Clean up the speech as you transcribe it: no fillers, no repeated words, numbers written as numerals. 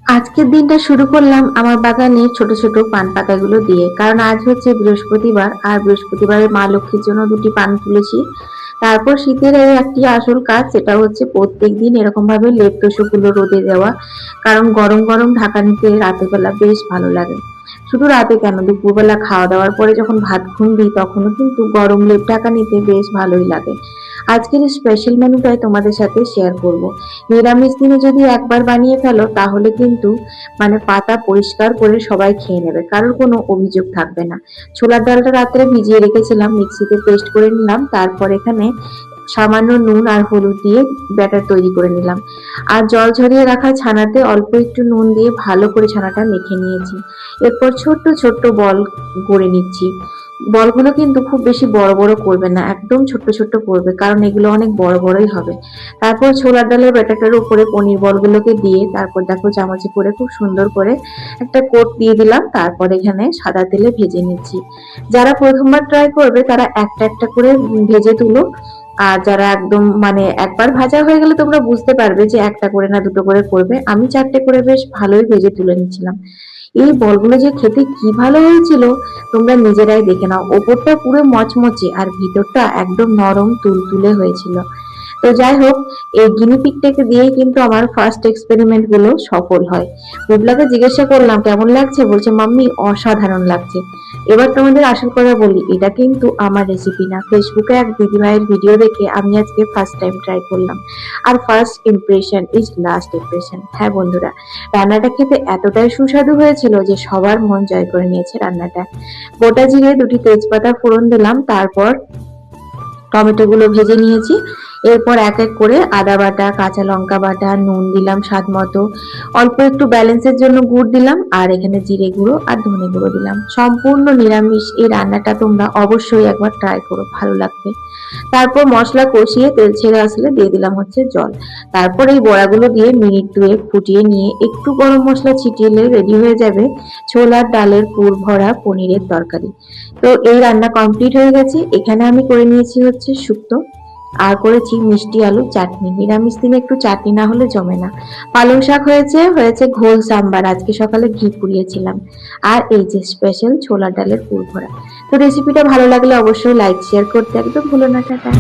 আজকের দিনটা শুরু করলাম আমার বাগানের ছোট ছোট পান পাতাগুলো দিয়ে, কারণ আজ হচ্ছে বৃহস্পতিবার, আর বৃহস্পতিবারে মা লক্ষ্মীর জন্য দুটি পান তুলেছি। তারপর শীতের এই একটি আসল কাজ, সেটা হচ্ছে প্রত্যেক দিন এরকম ভাবে লেপ তোষকগুলো রোদে দেওয়া। কারণ গরম গরম ঢাকা নিতে রাতের বেলা বেশ ভালো লাগে। শুধু রাতে কেন, দুপুরবেলা খাওয়া দাওয়ার পরে যখন ভাত ঘুম দিই তখনও কিন্তু গরম লেপ ঢাকা নিতে বেশ ভালোই লাগে। আজকের স্পেশাল মেনুটাই তোমাদের সাথে শেয়ার করব। নিরামিষ দিনে যদি একবার বানিয়ে ফেলো তাহলে কিন্তু পাতা পরিষ্কার করে সবাই খেয়ে নেবে, কারোর কোনো অভিযোগ থাকবে না। ছোলার ডালটা রাত্রে ভিজিয়ে রেখেছিলাম, মিক্সিতে পেস্ট করে নিলাম, তারপর এখানে সামান্য নুন আর হলুদ দিয়ে ব্যাটার তৈরি করে নিলাম। আর জল ঝরিয়ে রাখা ছানাতে অল্প একটু নুন দিয়ে ভালো করে ছানাটা মেখে নিয়েছি। এরপর ছোট্ট ছোট্ট বল করে নিচ্ছি। বলগুলো কিন্তু খুব বেশি বড় বড় করবে না, একদম ছোট্ট ছোট্ট করবে, কারণ এগুলো অনেক বড় বড়ই হবে। তারপর ছোলার ডালের ব্যাটারটার উপরে পনির বলগুলোকে দিয়ে তারপর দেখো চামচে করে খুব সুন্দর করে একটা কোট দিয়ে দিলাম। তারপর এখানে সাদা তেলে ভেজে নিচ্ছি। যারা প্রথমবার ট্রাই করবে তারা একটা একটা করে ভেজে তুলো। আর যারা একদম একবার ভাজা হয়ে গেলে তোমরা বুঝতে পারবে যে একটা করে না দুটো করে করবে। আমি চারটে করে বেশ ভালোই ভেজে তুলে নিচ্ছিলাম। এই বলগুলো যে খেতে কি ভালো হয়েছিল তোমরা নিজেরাই দেখে নাও। ওপরটা পুরো মচমচে আর ভিতরটা একদম নরম তুলতুলে হয়েছিল। তো যাই হোক, এই গিনিপিগটাকে দিয়েই কিন্তু আমার ফার্স্ট এক্সপেরিমেন্ট গুলো সফল হয়। বুবলাকে জিজ্ঞাসা করলাম কেমন লাগছে, বলছে মাম্মি অসাধারণ লাগছে। এবার তোমাদের আসল কথা বলি, এটা কিন্তু আমার রেসিপি না, ফেসবুকে এক দিদিভাইয়ের ভিডিও দেখে আমি আজকে ফার্স্ট টাইম ট্রাই করলাম। আর first impression is last impression. হ্যাঁ বন্ধুরা, রান্নাটা খেতে এতটাই সুস্বাদু হয়েছিল যে সবার মন জয় করে নিয়েছে রান্নাটা। গোটা জিরে দুটি তেজপাতা ফোড়ন দিলাম, তারপর টমেটো গুলো ভেজে নিয়েছি। এরপর এক এক করে আদা বাটা, কাঁচা লঙ্কা বাটা, নুন দিলাম স্বাদ মতো, অল্প একটু ব্যালেন্সের জন্য গুড় দিলাম, আর এখানে জিরে গুঁড়ো আর ধনে গুঁড়ো দিলাম। সম্পূর্ণ নিরামিষ এই রান্নাটা তোমরা অবশ্যই একবার ট্রাই করো, ভালো লাগবে। তারপর মশলা কষিয়ে তেল ছেড়ে আসলে দিয়ে দিলাম হচ্ছে জল। তারপর এই বড়াগুলো দিয়ে মিনিট দুয়েক ফুটিয়ে নিয়ে একটু গরম মশলা ছিটিয়ে রেডি হয়ে যাবে ছোলার ডালের পুর ভরা পনিরের তরকারি। তো এই রান্না কমপ্লিট হয়ে গেছে। এখানে আমি করে নিয়েছি হচ্ছে শুক্তো, আর করেছি মিষ্টি আলু চাটনি। নিরামিষ দিনে একটু চাটনি না হলে জমে না। পালং শাক হয়েছে, হয়েছে ঘোল সাম্বার, আজকে সকালে ঘি পুড়িয়েছিলাম। আর এই যে স্পেশাল ছোলার ডালের পুর ভরা। তো রেসিপিটা ভালো লাগলে অবশ্যই লাইক শেয়ার করতে একদম ভুলো না। টাটা।